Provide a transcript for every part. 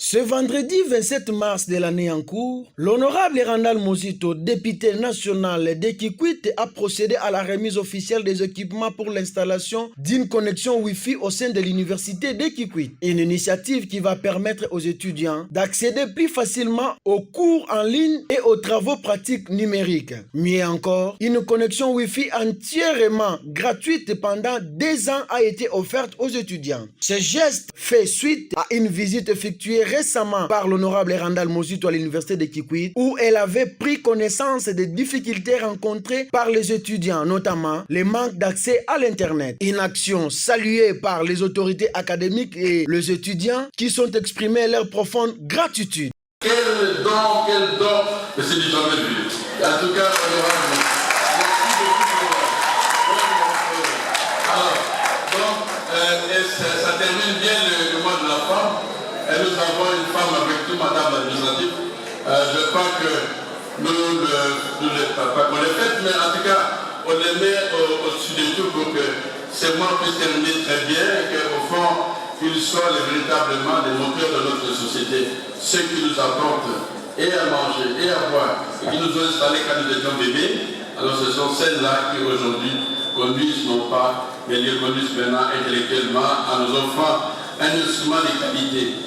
Ce vendredi 27 mars de l'année en cours, l'honorable Randal Mozito, député national de Kikwit, a procédé à la remise officielle des équipements pour l'installation d'une connexion Wi-Fi au sein de l'université de Kikwit. Une initiative qui va permettre aux étudiants d'accéder plus facilement aux cours en ligne et aux travaux pratiques numériques. Mieux encore, une connexion Wi-Fi entièrement gratuite pendant 2 ans a été offerte aux étudiants. Ce geste fait suite à une visite effectuée récemment par l'honorable Randal Mozito à l'université de Kikwit, où elle avait pris connaissance des difficultés rencontrées par les étudiants, notamment le manque d'accès à l'Internet. Une action saluée par les autorités académiques et les étudiants qui sont exprimés leur profonde gratitude. Quel don, mais c'est du jamais vu. En tout cas, honorable. Ça termine bien le mois de la femme. Et nous avons une femme avec tout, madame l'administrative. Je crois que nous les fêtes, mais en tout cas, on les met au-dessus de tout pour que ces mois puissent terminer très bien et qu'au fond, ils soient véritablement les moteurs de notre société. Ceux qui nous apportent et à manger et à boire et qui nous ont installés quand nous étions bébés. Alors ce sont celles-là qui aujourd'hui conduisent non pas, mais les conduisent maintenant intellectuellement en nous offrant un instrument de qualité.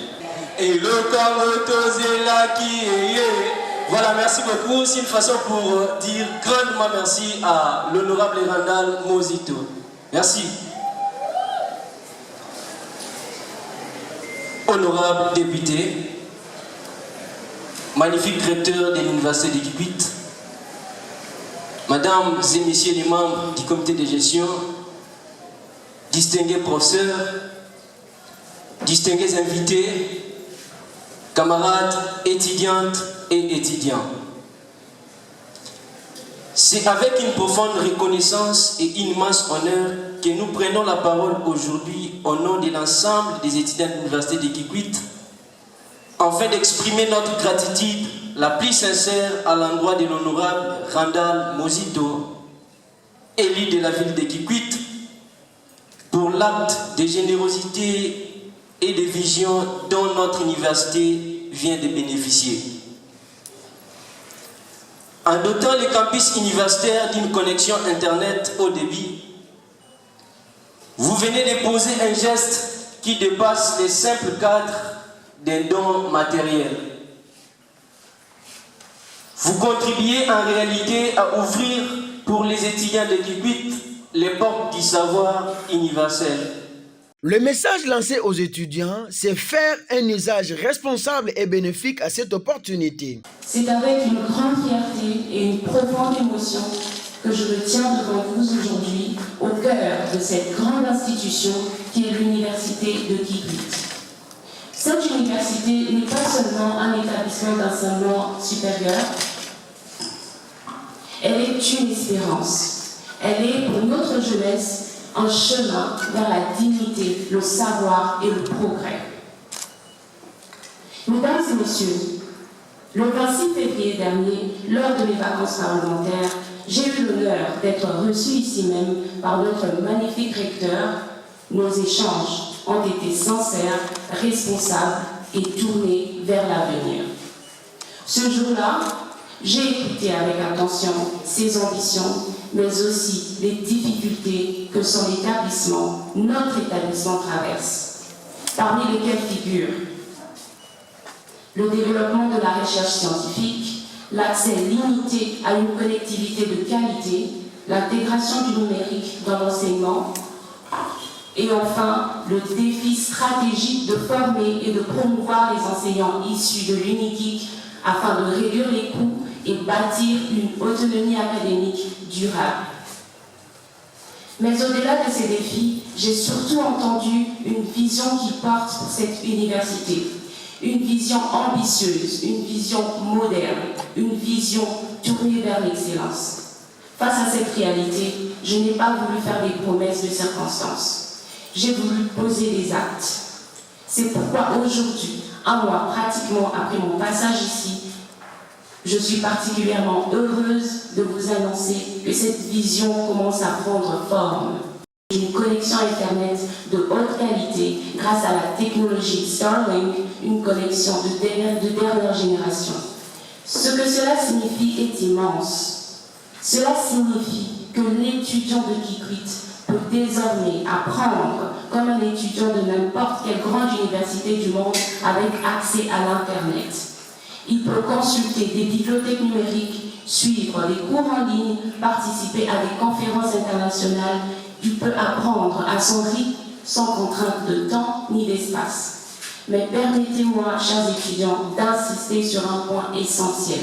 Et le corps tosé là qui est. Voilà, merci beaucoup. C'est une façon pour dire grandement merci à l'honorable Randal Mozito. Merci. Honorable député, magnifique recteur de l'université de Kikwit, mesdames et messieurs les membres du comité de gestion, distingués professeurs, distingués invités, camarades étudiantes et étudiants. C'est avec une profonde reconnaissance et une immense honneur que nous prenons la parole aujourd'hui au nom de l'ensemble des étudiants de l'université de Kikwit, afin d'exprimer notre gratitude la plus sincère à l'endroit de l'honorable Randal Mozito, élu de la ville de Kikwit, pour l'acte de générosité et de vision dont notre université vient de bénéficier. En dotant le campus universitaire d'une connexion Internet haut débit, vous venez de poser un geste qui dépasse les simples cadres d'un don matériel. Vous contribuez en réalité à ouvrir pour les étudiants de Kikwit les portes du savoir universel. Le message lancé aux étudiants, c'est faire un usage responsable et bénéfique à cette opportunité. C'est avec une grande fierté et une profonde émotion que je me tiens devant vous aujourd'hui, au cœur de cette grande institution qui est l'université de Kikwit. Cette université n'est pas seulement un établissement d'enseignement supérieur, elle est une espérance. Elle est pour notre jeunesse un chemin vers la dignité, le savoir et le progrès. Mesdames et messieurs, le 26 février dernier, lors de mes vacances parlementaires, j'ai eu l'honneur d'être reçu ici même par notre magnifique recteur. Nos échanges ont été sincères, responsables et tournés vers l'avenir. Ce jour-là, j'ai écouté avec attention ses ambitions, mais aussi les difficultés que son établissement, notre établissement traverse, parmi lesquelles figurent le développement de la recherche scientifique, l'accès limité à une connectivité de qualité, l'intégration du numérique dans l'enseignement, et enfin le défi stratégique de former et de promouvoir les enseignants issus de l'UNIKIK afin de réduire les coûts et bâtir une autonomie académique durable. Mais au-delà de ces défis, j'ai surtout entendu une vision qui porte pour cette université. Une vision ambitieuse, une vision moderne, une vision tournée vers l'excellence. Face à cette réalité, je n'ai pas voulu faire des promesses de circonstances. J'ai voulu poser des actes. C'est pourquoi aujourd'hui, un mois pratiquement après mon passage ici, je suis particulièrement heureuse de vous annoncer que cette vision commence à prendre forme. une connexion Internet de haute qualité grâce à la technologie Starlink, une connexion de dernière génération. Ce que cela signifie est immense. Cela signifie que l'étudiant de Kikwit peut désormais apprendre comme un étudiant de n'importe quelle grande université du monde avec accès à l'Internet. Il peut consulter des bibliothèques numériques, suivre des cours en ligne, participer à des conférences internationales. Il peut apprendre à son rythme sans contrainte de temps ni d'espace. Mais permettez-moi, chers étudiants, d'insister sur un point essentiel.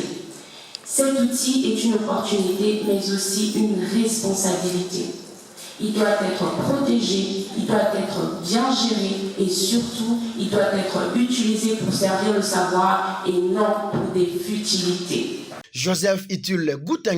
Cet outil est une opportunité, mais aussi une responsabilité. Il doit être protégé, il doit être bien géré et surtout, il doit être utilisé pour servir le savoir et non pour des futilités. Joseph Itul Goutin.